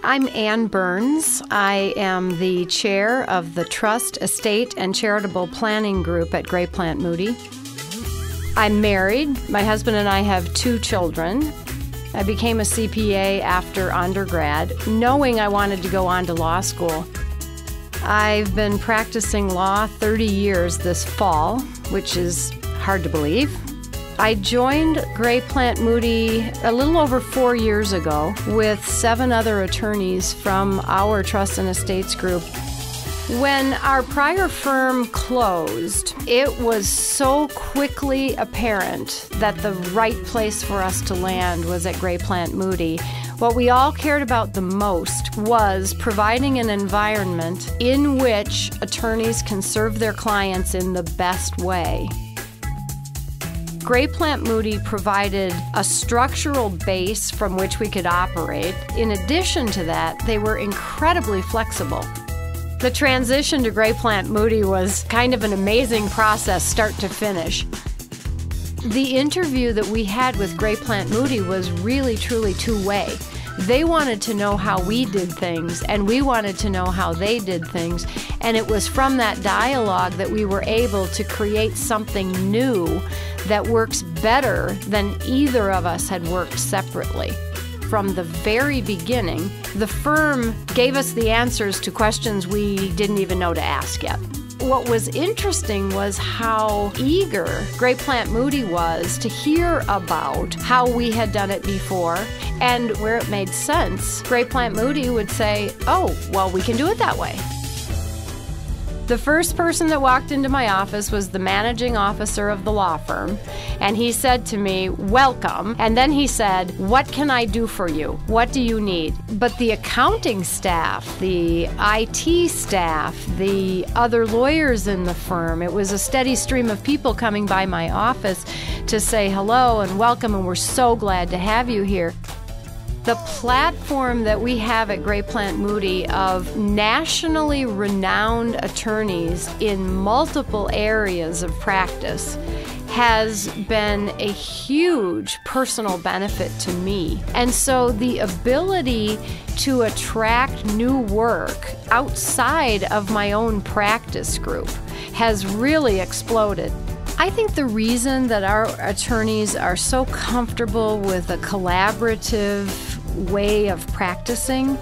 I'm Ann Burns. I am the chair of the Trust, Estate, and Charitable Planning group at Gray Plant Mooty. I'm married. My husband and I have 2 children. I became a CPA after undergrad, knowing I wanted to go on to law school. I've been practicing law 30 years this fall, which is hard to believe. I joined Gray Plant Mooty a little over 4 years ago with 7 other attorneys from our Trust and Estates group. When our prior firm closed, it was so quickly apparent that the right place for us to land was at Gray Plant Mooty. What we all cared about the most was providing an environment in which attorneys can serve their clients in the best way. Gray Plant Mooty provided a structural base from which we could operate. In addition to that, they were incredibly flexible. The transition to Gray Plant Mooty was kind of an amazing process, start to finish. The interview that we had with Gray Plant Mooty was really, truly two-way. They wanted to know how we did things, and we wanted to know how they did things. And it was from that dialogue that we were able to create something new that works better than either of us had worked separately. From the very beginning, the firm gave us the answers to questions we didn't even know to ask yet. What was interesting was how eager Gray Plant Mooty was to hear about how we had done it before, and where it made sense, Gray Plant Mooty would say, "Oh, well, we can do it that way." The first person that walked into my office was the managing officer of the law firm, and he said to me, "Welcome," and then he said, "What can I do for you? What do you need?" But the accounting staff, the IT staff, the other lawyers in the firm, it was a steady stream of people coming by my office to say hello and welcome, and we're so glad to have you here. The platform that we have at Gray Plant Mooty of nationally renowned attorneys in multiple areas of practice has been a huge personal benefit to me. And so the ability to attract new work outside of my own practice group has really exploded. I think the reason that our attorneys are so comfortable with a collaborative way of practicing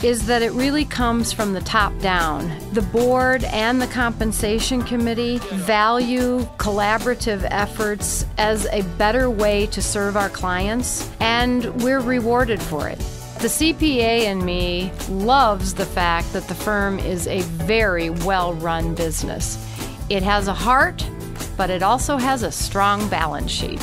is that it really comes from the top down. The board and the compensation committee value collaborative efforts as a better way to serve our clients, and we're rewarded for it. The CPA in me loves the fact that the firm is a very well-run business. It has a heart, but it also has a strong balance sheet.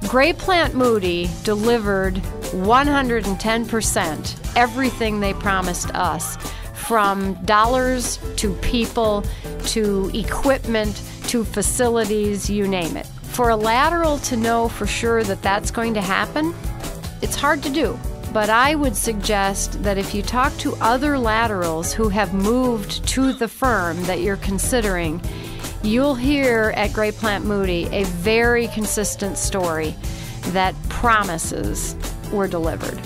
Gray Plant Mooty delivered 110% everything they promised us, from dollars to people to equipment to facilities, you name it. For a Lateral to know for sure that that's going to happen, it's hard to do. But I would suggest that if you talk to other Laterals who have moved to the firm that you're considering, you'll hear at Gray Plant Mooty a very consistent story that promises were delivered.